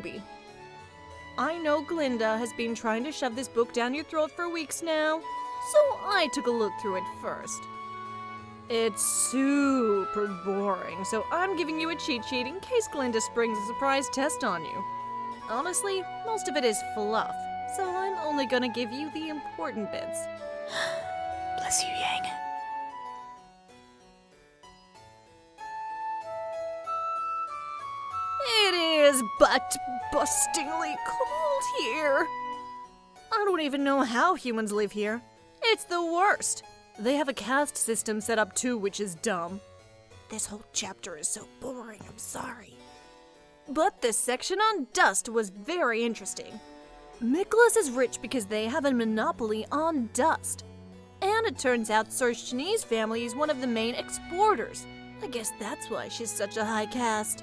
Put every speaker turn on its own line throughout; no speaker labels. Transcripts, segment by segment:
RWBY. I know Glinda has been trying to shove this book down your throat for weeks now, so I took a look through it first. It's super boring, so I'm giving you a cheat sheet in case Glinda springs a surprise test on you. Honestly, most of it is fluff, so I'm only gonna give you the important bits.
Bless you, Yang.
It is butt-bustingly cold here. I don't even know how humans live here. It's the worst. They have a caste system set up too, which is dumb. This whole chapter is so boring, I'm sorry. But this section on dust was very interesting. Miklas is rich because they have a monopoly on dust. And it turns out Sir Shani's family is one of the main exporters. I guess that's why she's such a high caste.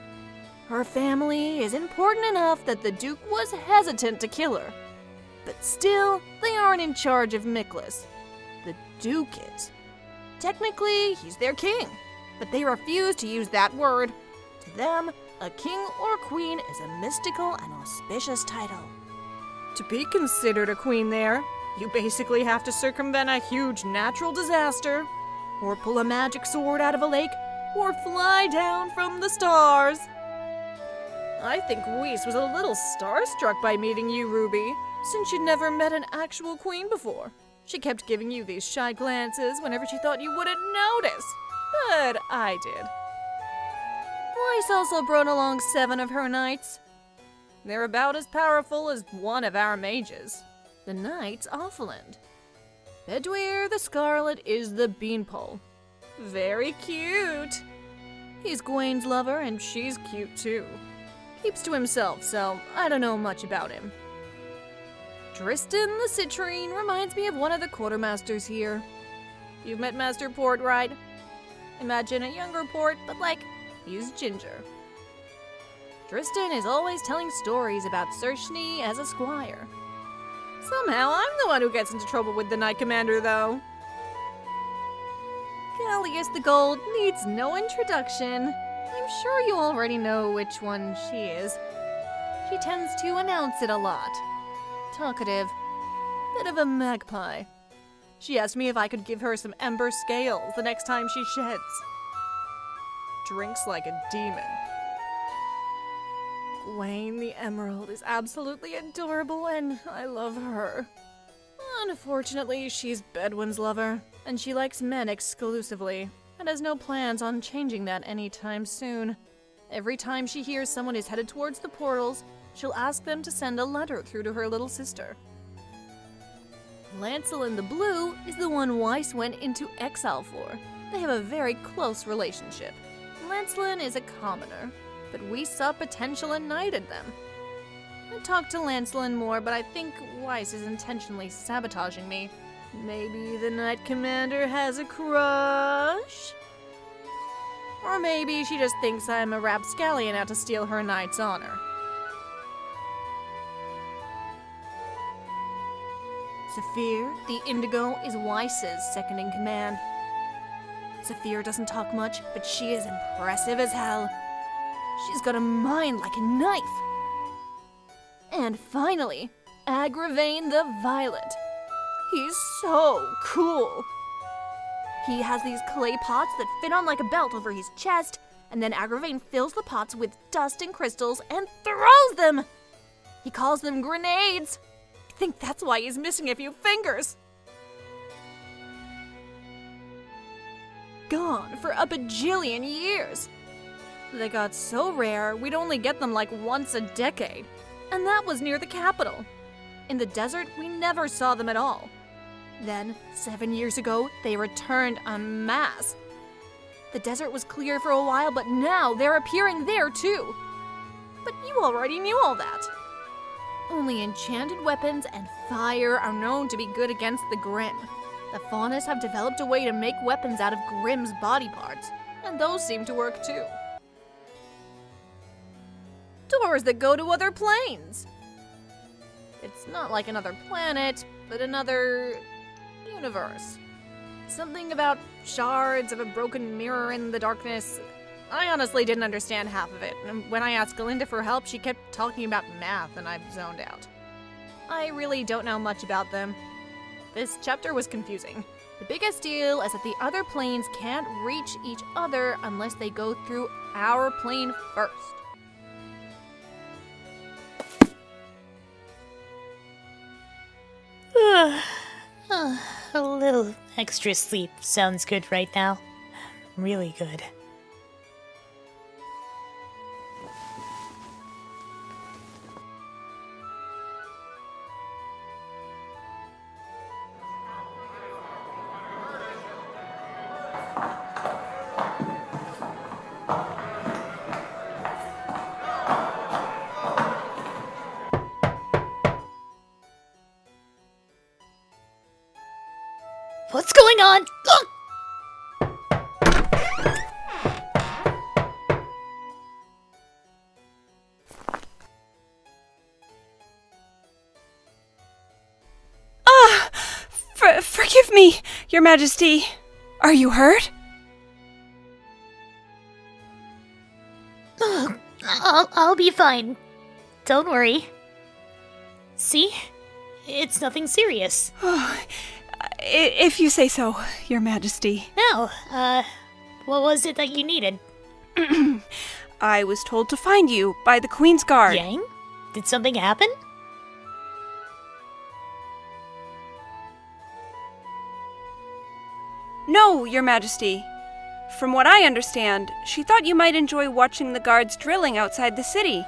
Her family is important enough that the Duke was hesitant to kill her. But still, they aren't in charge of Miklas. The Duke is. Technically, he's their king, but they refuse to use that word. To them, a king or queen is a mystical and auspicious title. To be considered a queen there, you basically have to circumvent a huge natural disaster, or pull a magic sword out of a lake, or fly down from the stars. I think Whis was a little starstruck by meeting you, RWBY, since she'd never met an actual queen before. She kept giving you these shy glances whenever she thought you wouldn't notice, but I did. Whis also brought along 7 of her knights. They're about as powerful as one of our mages, the Knights Awfuland. Bedwyr the Scarlet is the beanpole. Very cute. He's Gwen's lover, and she's cute too. Keeps to himself, so I don't know much about him. Tristan the Citrine reminds me of one of the quartermasters here. You've met Master Port, right? Imagine a younger Port, but he's ginger. Tristan is always telling stories about Sir Shani as a squire. Somehow I'm the one who gets into trouble with the Knight Commander, though. Gallius the Gold needs no introduction. I'm sure you already know which one she is. She tends to announce it a lot. Talkative. Bit of a magpie. She asked me if I could give her some ember scales the next time she sheds. Drinks like a demon. Gwen the Emerald is absolutely adorable, and I love her. Unfortunately, she's Bedwyn's lover, and she likes men exclusively, and has no plans on changing that anytime soon. Every time she hears someone is headed towards the portals, she'll ask them to send a letter through to her little sister. Lancelin the Blue is the one Whis went into exile for. They have a very close relationship. Lancelin is a commoner, but we saw potential and knighted them. I talked to Lancelin more, but I think Whis is intentionally sabotaging me. Maybe the Knight Commander has a crush? Or maybe she just thinks I'm a rapscallion out to steal her knight's honor. Saphir, the Indigo, is Whis' second-in-command. Saphir doesn't talk much, but she is impressive as hell. She's got a mind like a knife. And finally, Agravain the Violet. He's so cool. He has these clay pots that fit on like a belt over his chest, and then Agravain fills the pots with dust and crystals and throws them. He calls them grenades. I think that's why he's missing a few fingers. Gone for a bajillion years. They got so rare, we'd only get them once a decade. And that was near the capital. In the desert, we never saw them at all. Then, 7 years ago, they returned en masse. The desert was clear for a while, but now they're appearing there too. But you already knew all that. Only enchanted weapons and fire are known to be good against the Grimm. The Faunus have developed a way to make weapons out of Grimm's body parts, and those seem to work too. Doors that go to other planes. It's not like another planet, but another universe. Something about shards of a broken mirror in the darkness. I honestly didn't understand half of it, and when I asked Glinda for help, she kept talking about math and I zoned out. I really don't know much about them. This chapter was confusing. The biggest deal is that the other planes can't reach each other unless they go through our plane first.
A little extra sleep sounds good right now. Really good. What's going on? Ugh!
Forgive me, Your Majesty. Are you hurt?
I'll be fine. Don't worry. See? It's nothing serious.
If you say so, Your Majesty.
Now, what was it that you needed?
I was told to find you by the Queen's Guard.
Yang? Did something happen?
No, Your Majesty. From what I understand, she thought you might enjoy watching the guards drilling outside the city.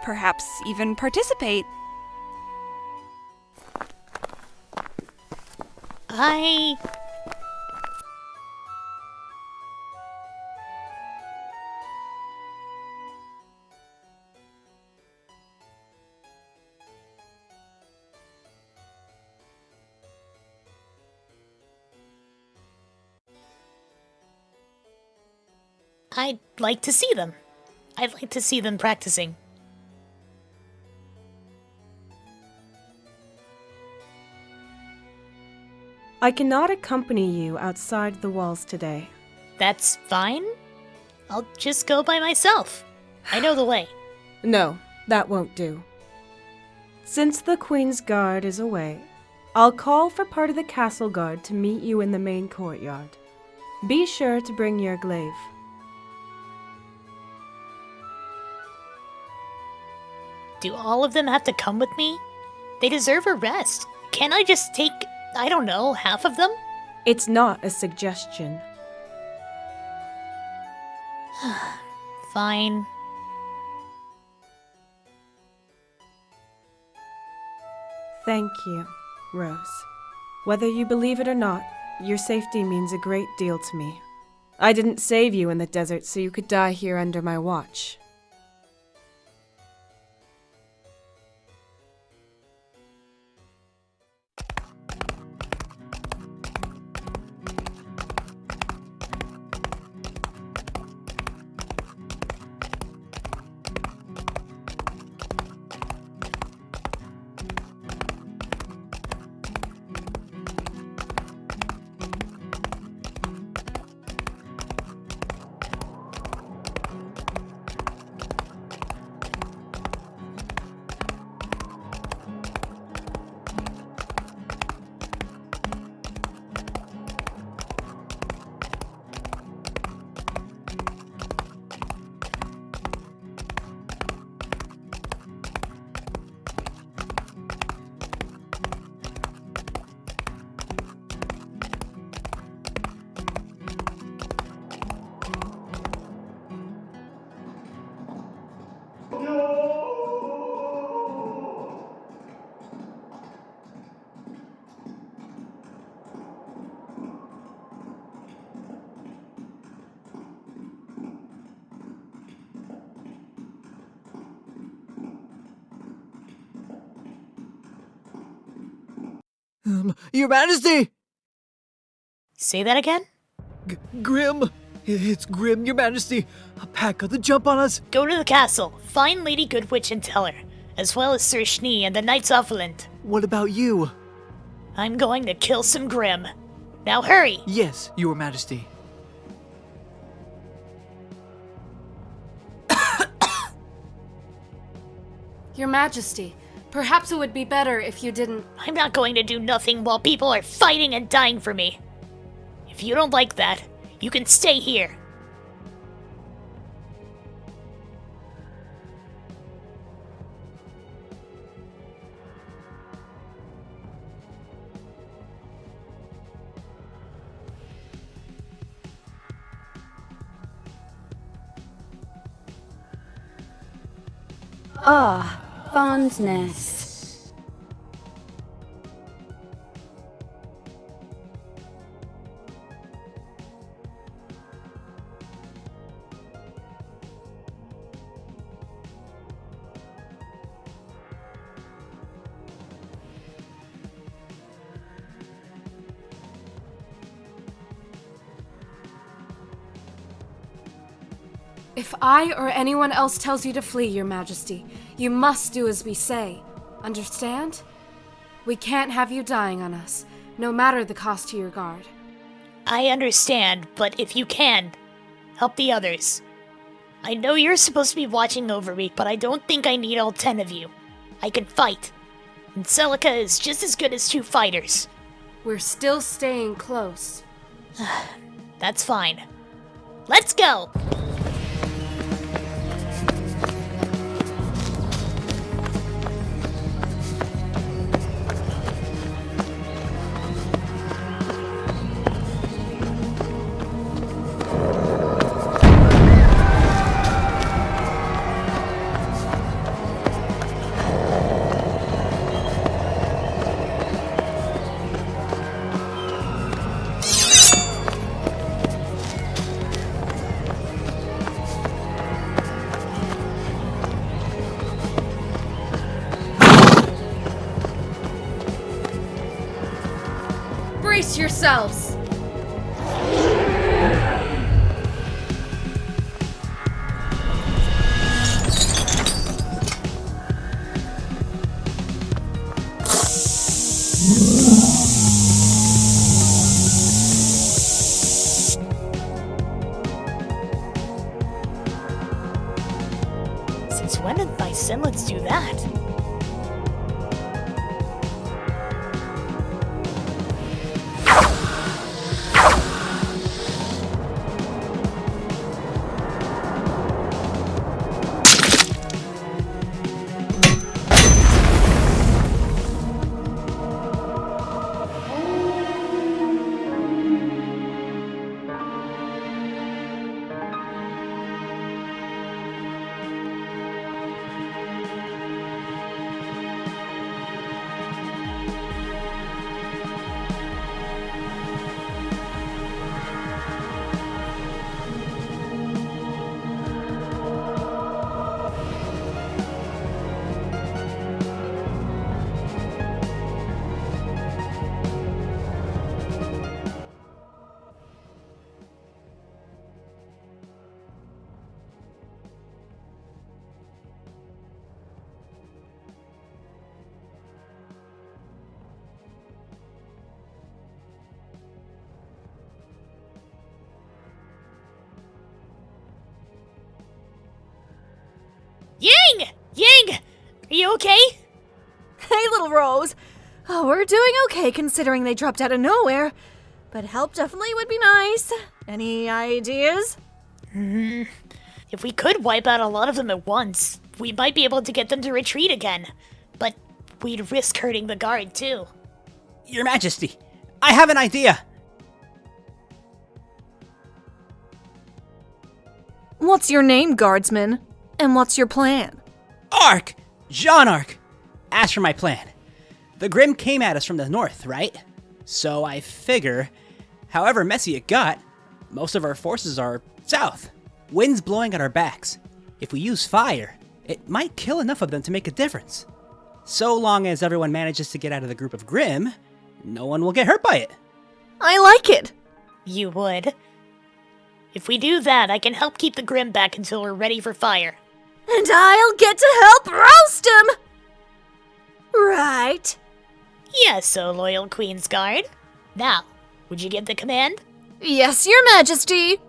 Perhaps even participate.
I'd like to see them. I'd like to see them practicing.
I cannot accompany you outside the walls today.
That's fine. I'll just go by myself. I know the way.
No, that won't do. Since the Queen's Guard is away, I'll call for part of the castle guard to meet you in the main courtyard. Be sure to bring your glaive.
Do all of them have to come with me? They deserve a rest. Can't I just take, I don't know, half of them?
It's not a suggestion.
Fine.
Thank you, Rose. Whether you believe it or not, your safety means a great deal to me. I didn't save you in the desert so you could die here under my watch.
Your Majesty!
Say that again?
Grim! It's Grim, Your Majesty! A pack of the jump on us!
Go to the castle, find Lady Goodwitch and tell her, as well as Sir Schnee and the Knights of Offland.
What about you?
I'm going to kill some Grim. Now hurry!
Yes, Your Majesty.
Your Majesty, perhaps it would be better if you didn't...
I'm not going to do nothing while people are fighting and dying for me. If you don't like that, you can stay here.
Ah, fondness.
If I or anyone else tells you to flee, Your Majesty, you must do as we say. Understand? We can't have you dying on us, no matter the cost to your guard.
I understand, but if you can, help the others. I know you're supposed to be watching over me, but I don't think I need all 10 of you. I can fight. And Celica is just as good as 2 fighters.
We're still staying close.
That's fine. Let's go!
Brace yourselves!
Since when did my semblance do that? Ying! Ying! Are you okay?
Hey, little Rose. Oh, we're doing okay considering they dropped out of nowhere. But help definitely would be nice. Any ideas?
If we could wipe out a lot of them at once, we might be able to get them to retreat again. But we'd risk hurting the guard, too.
Your Majesty, I have an idea!
What's your name, guardsman? And what's your plan?
Ark! Jean Ark! As for my plan, the Grimm came at us from the north, right? So I figure, however messy it got, most of our forces are south. Wind's blowing at our backs. If we use fire, it might kill enough of them to make a difference. So long as everyone manages to get out of the group of Grimm, no one will get hurt by it.
I like it.
You would? If we do that, I can help keep the Grimm back until we're ready for fire.
And I'll get to help roast him! Right?
Yes, O loyal Queen's Guard. Now, would you give the command?
Yes, Your Majesty.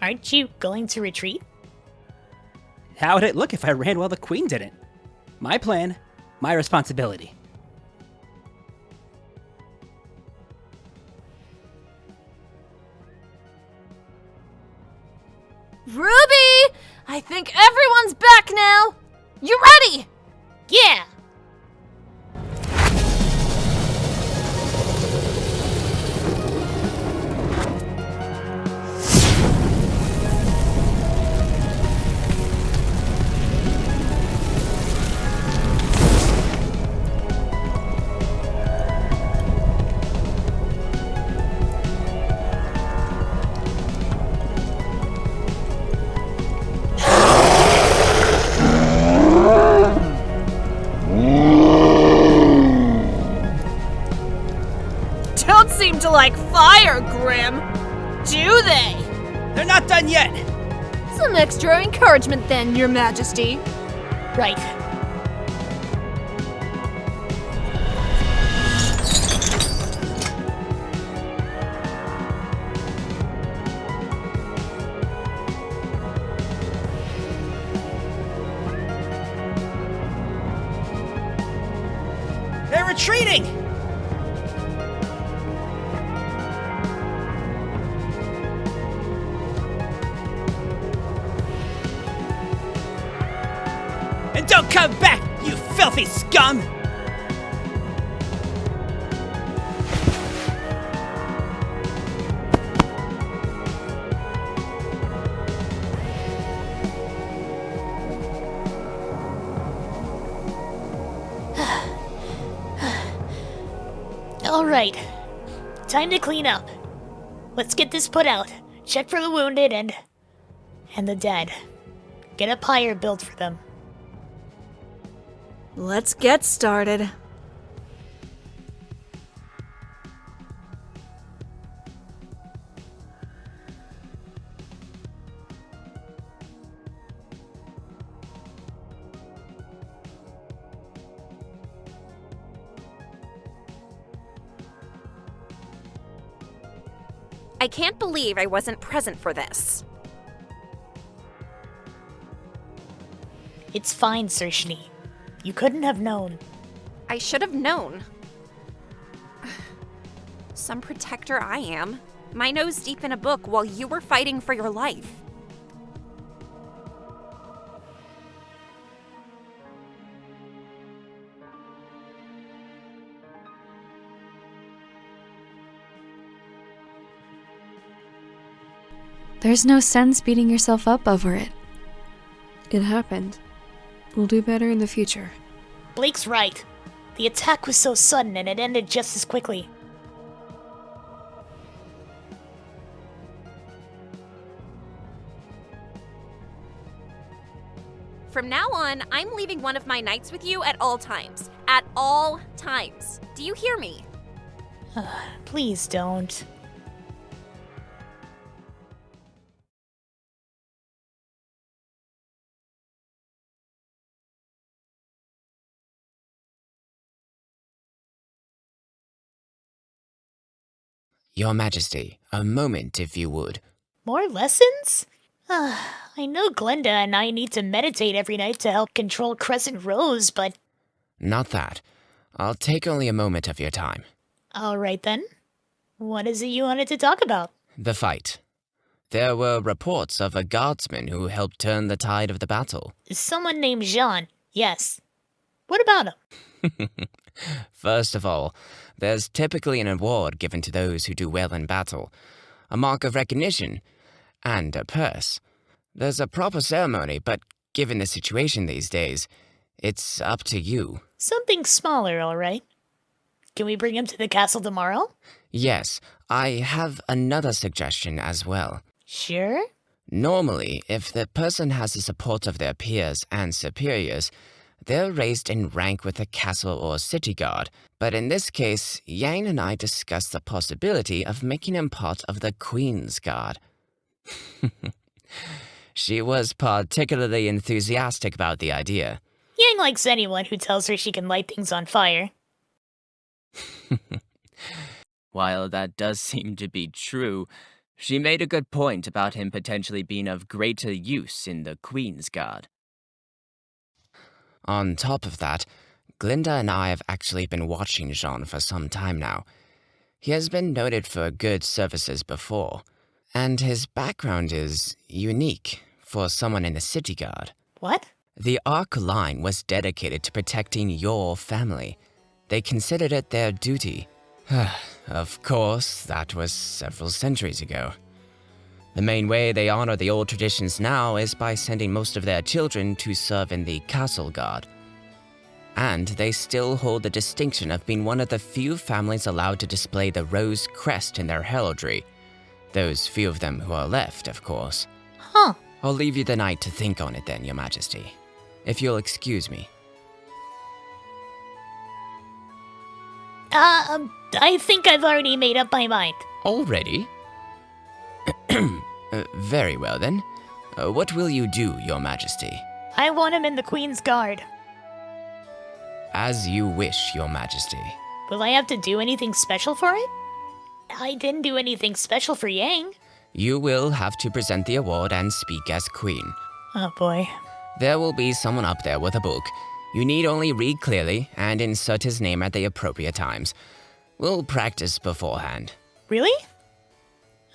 Aren't you going to retreat?
How would it look if I ran while the queen didn't? My plan, my responsibility.
Ruby! I think everyone's back now! You ready?
Yeah!
Don't seem to like fire, Grim. Do they?
They're not done yet!
Some extra encouragement then, Your Majesty.
Right.
They're retreating! And don't come back, you filthy scum!
All right. Time to clean up. Let's get this put out. Check for the wounded and the dead. Get a pyre built for them.
Let's get started.
I can't believe I wasn't present for this.
It's fine, Sershni. You couldn't have known.
I should have known. Some protector I am. My nose deep in a book while you were fighting for your life.
There's no sense beating yourself up over it. It happened. We'll do better in the future.
Blake's right. The attack was so sudden and it ended just as quickly.
From now on, I'm leaving one of my nights with you at all times. At all times. Do you hear me?
Please don't.
Your Majesty, a moment if you would.
More lessons? I know Glenda and I need to meditate every night to help control Crescent Rose, but...
Not that. I'll take only a moment of your time.
Alright then. What is it you wanted to talk about?
The fight. There were reports of a guardsman who helped turn the tide of the battle.
Someone named Jean, yes. What about him?
First of all, there's typically an award given to those who do well in battle, a mark of recognition, and a purse. There's a proper ceremony, but given the situation these days, it's up to you.
Something smaller, alright. Can we bring him to the castle tomorrow?
Yes, I have another suggestion as well.
Sure?
Normally, if the person has the support of their peers and superiors, they're raised in rank with a castle or city guard, but in this case, Yang and I discussed the possibility of making him part of the Queen's Guard. She was particularly enthusiastic about the idea.
Yang likes anyone who tells her she can light things on fire.
While that does seem to be true,
She made a good point about him potentially being of greater use in the Queen's Guard. On top of that, Glinda and I have actually been watching Jean for some time now. He has been noted for good services before, and his background is unique for someone in the City Guard.
What?
The Arc line was dedicated to protecting your family. They considered it their duty. Of course, that was several centuries ago. The main way they honor the old traditions now is by sending most of their children to serve in the Castle Guard. And they still hold the distinction of being one of the few families allowed to display the rose crest in their heraldry. Those few of them who are left, of course.
Huh.
I'll leave you the night to think on it then, Your Majesty. If you'll excuse me.
I think I've already made up my mind.
Already? Very well then. What will you do, Your Majesty?
I want him in the Queen's Guard.
As you wish, Your Majesty.
Will I have to do anything special for it? I didn't do anything special for Yang.
You will have to present the award and speak as Queen.
Oh boy.
There will be someone up there with a book. You need only read clearly and insert his name at the appropriate times. We'll practice beforehand.
Really?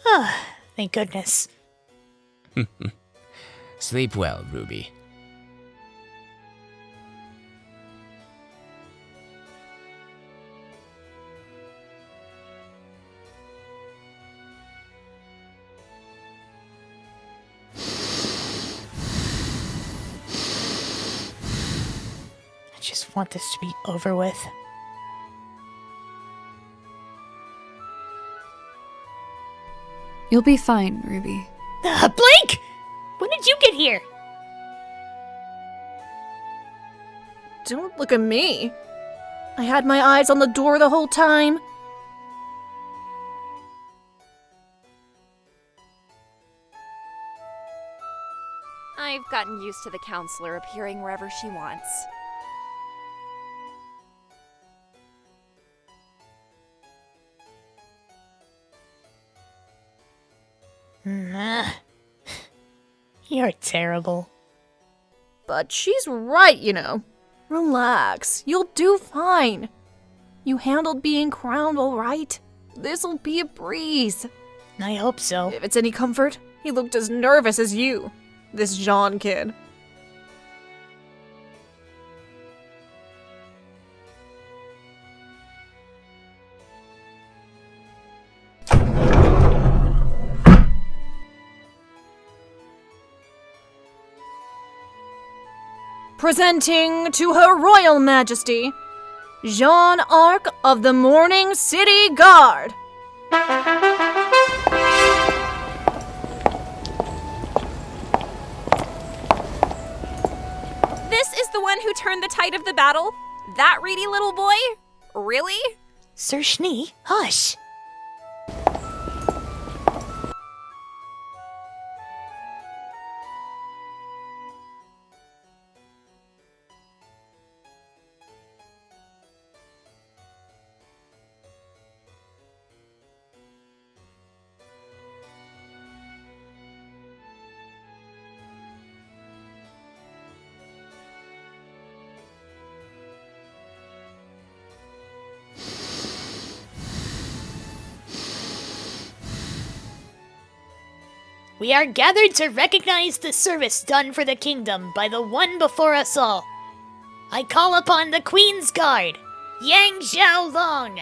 Ah, thank goodness.
Sleep well, Ruby.
I just want this to be over with.
You'll be fine, Ruby.
Blake! When did you get here?
Don't look at me. I had my eyes on the door the whole time.
I've gotten used to the counselor appearing wherever she wants.
You're terrible.
But she's right, you know. Relax, you'll do fine. You handled being crowned all right. This'll be a breeze.
I hope so.
If it's any comfort, he looked as nervous as you. This Jean kid. Presenting to Her Royal Majesty, Jean Arc of the Morning City Guard.
This is the one who turned the tide of the battle? That reedy little boy? Really?
Sir Schnee, hush. We are gathered to recognize the service done for the kingdom by the one before us all. I call upon the Queen's Guard, Yang Xiaolong.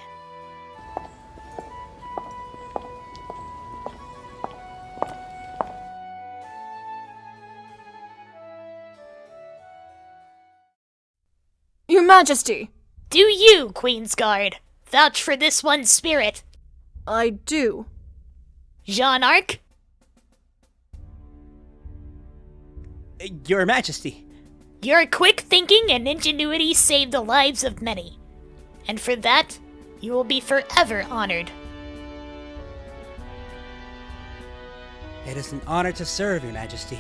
Your Majesty.
Do you, Queen's Guard, vouch for this one spirit?
I do.
Jean Arc?
Your Majesty.
Your quick thinking and ingenuity saved the lives of many. And for that, you will be forever honored.
It is an honor to serve, Your Majesty.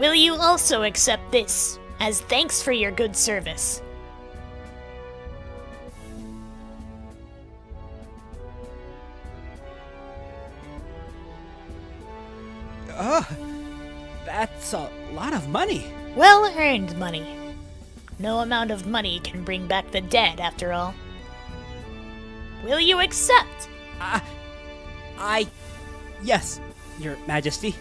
Will you also accept this as thanks for your good service?
That's a lot of money.
Well-earned money. No amount of money can bring back the dead, after all. Will you accept?
Yes, Your Majesty.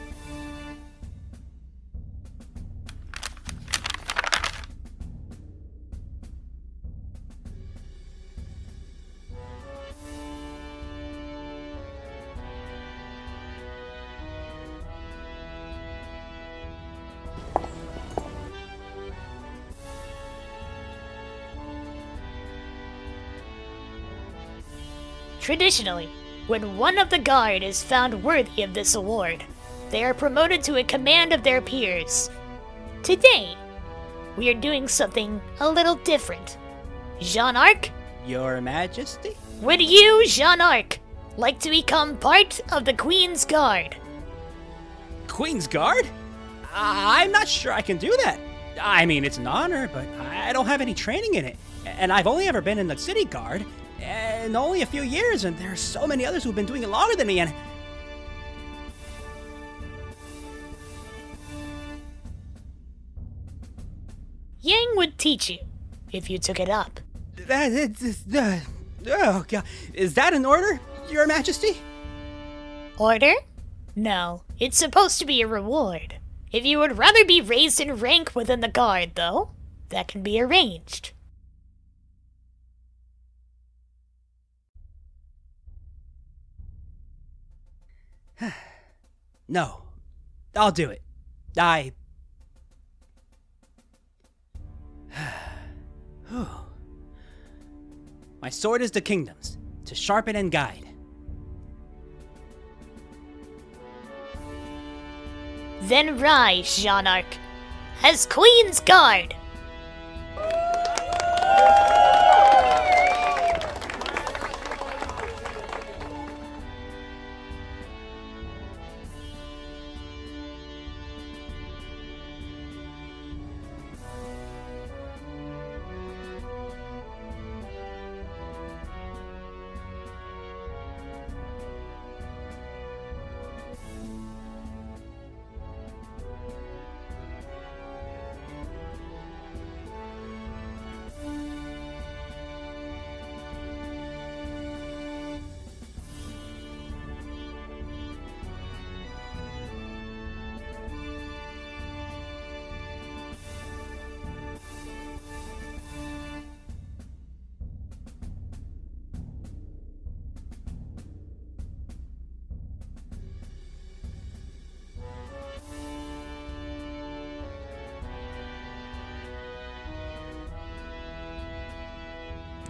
Traditionally, when one of the guard is found worthy of this award, they are promoted to a command of their peers. Today, we are doing something a little different. Jean-Arc?
Your Majesty?
Would you, Jean-Arc, like to become part of the Queen's Guard?
Queen's Guard? I'm not sure I can do that. I mean, it's an honor, but I don't have any training in it. And I've only ever been in the City Guard, and only a few years, and there are so many others who've been doing it longer than me, and...
Yang would teach you, if you took it up.
Oh, God. Is that an order, Your Majesty?
Order? No, it's supposed to be a reward. If you would rather be raised in rank within the guard, though, that can be arranged.
No, I'll do it. My sword is the kingdom's, to sharpen and guide.
Then rise, Jean-Arc, as Queen's Guard!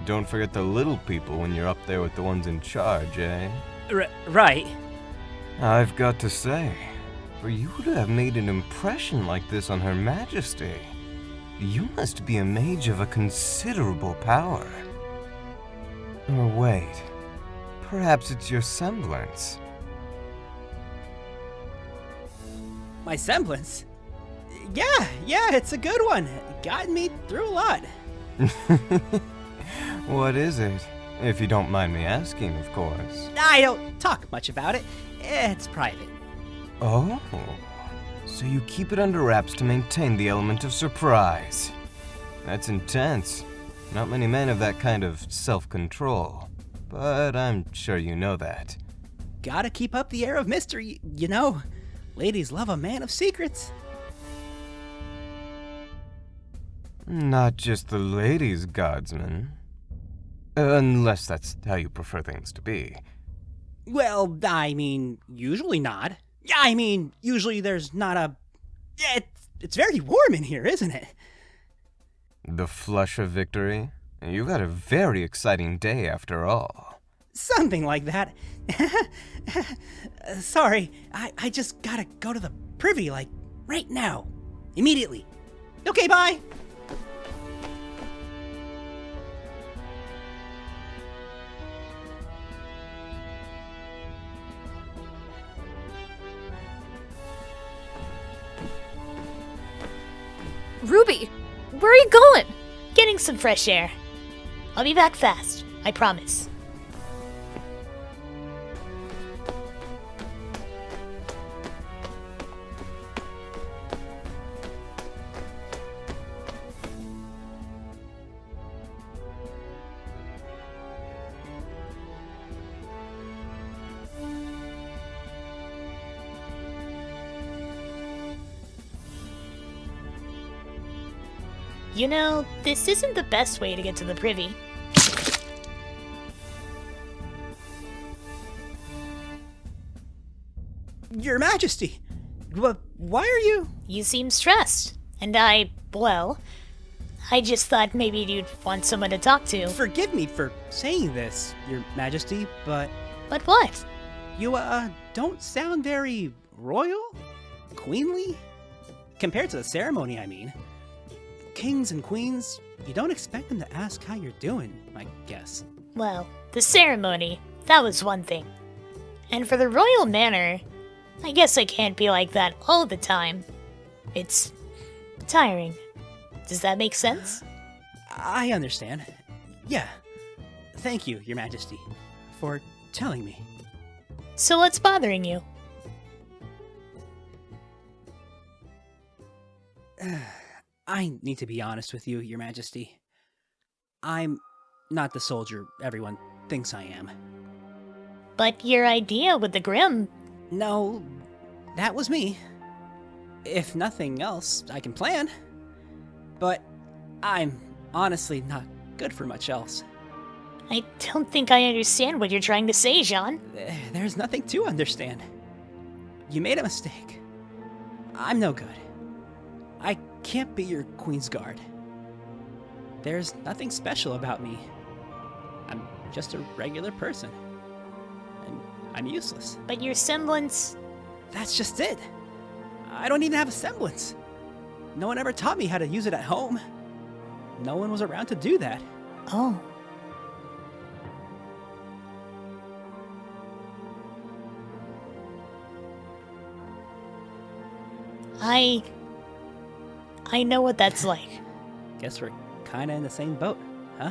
Don't forget the little people when you're up there with the ones in charge, eh?
Right.
I've got to say, for you to have made an impression like this on Her Majesty, you must be a mage of a considerable power. Or wait, perhaps it's your semblance.
My semblance? Yeah, it's a good one. It got me through a lot.
What is it? If you don't mind me asking, of course.
I don't talk much about it. It's private.
Oh, so you keep it under wraps to maintain the element of surprise. That's intense. Not many men have that kind of self-control. But I'm sure you know that.
Gotta keep up the air of mystery, you know. Ladies love a man of secrets.
Not just the ladies, Guardsman. Unless that's how you prefer things to be.
Well, I mean, usually not. I mean, usually there's not a... It's very warm in here, isn't it?
The flush of victory? You've had a very exciting day after all.
Something like that. Sorry, I just gotta go to the privy, like, right now. Immediately. Okay, bye!
Ruby, where are you going?
Getting some fresh air. I'll be back fast, I promise. You know, this isn't the best way to get to the privy.
Your Majesty! Why are you?
You seem stressed, and well, I just thought maybe you'd want someone to talk to.
Forgive me for saying this, Your Majesty, but...
But what?
You, don't sound very royal? Queenly? Compared to the ceremony, I mean. Kings and queens, you don't expect them to ask how you're doing, I guess.
Well, the ceremony, that was one thing. And for the royal manner, I guess I can't be like that all the time. It's tiring. Does that make sense?
I understand. Yeah. Thank you, Your Majesty, for telling me.
So what's bothering you?
I need to be honest with you, Your Majesty. I'm not the soldier everyone thinks I am.
But your idea with the Grimm...
No, that was me. If nothing else, I can plan. But I'm honestly not good for much else.
I don't think I understand what you're trying to say, Jean.
There's nothing to understand. You made a mistake. I'm no good. I can't be your Queen's Guard. There's nothing special about me. I'm just a regular person. And I'm useless.
But your semblance...
That's just it. I don't even have a semblance. No one ever taught me how to use it at home. No one was around to do that.
Oh. I know what that's like.
Guess we're kinda in the same boat, huh?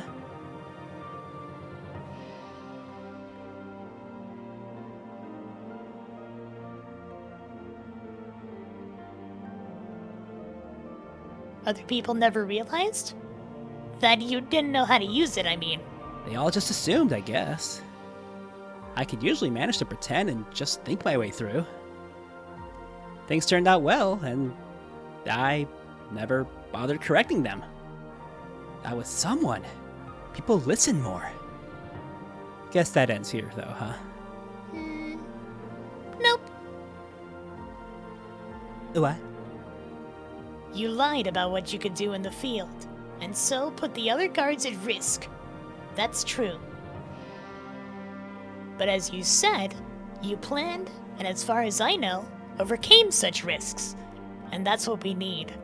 Other people never realized? That you didn't know how to use it, I mean.
They all just assumed, I guess. I could usually manage to pretend and just think my way through. Things turned out well, and I never bothered correcting them. I was someone. People listen more. Guess that ends here, though, huh?
Nope.
What?
You lied about what you could do in the field, and so put the other guards at risk. That's true. But as you said, you planned, and as far as I know, overcame such risks. And that's what we need.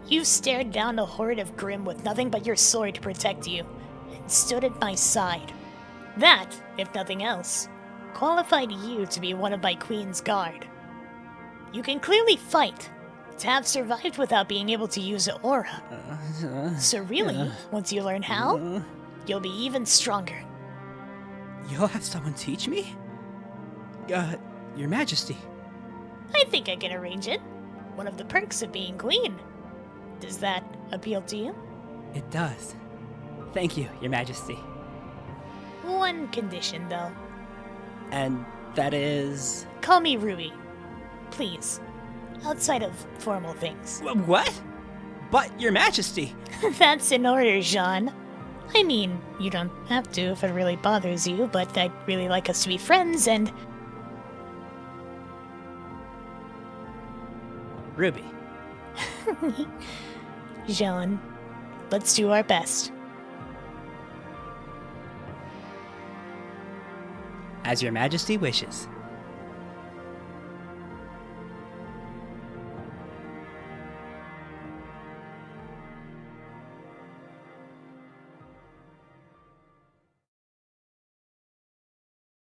You stared down a horde of Grimm with nothing but your sword to protect you, and stood at my side. That, if nothing else, qualified you to be one of my Queen's Guard. You can clearly fight, to have survived without being able to use an aura. So really, once you learn how, you'll be even stronger.
You'll have someone teach me? Your Majesty.
I think I can arrange it. One of the perks of being queen. Does that appeal to you?
It does. Thank you, Your Majesty.
One condition, though.
And that is...
Call me Ruby. Please. Outside of formal things.
What? But, Your Majesty!
That's in order, Jean. I mean, you don't have to if it really bothers you, but I'd really like us to be friends and...
Ruby.
Jean, let's do our best.
As Your Majesty wishes.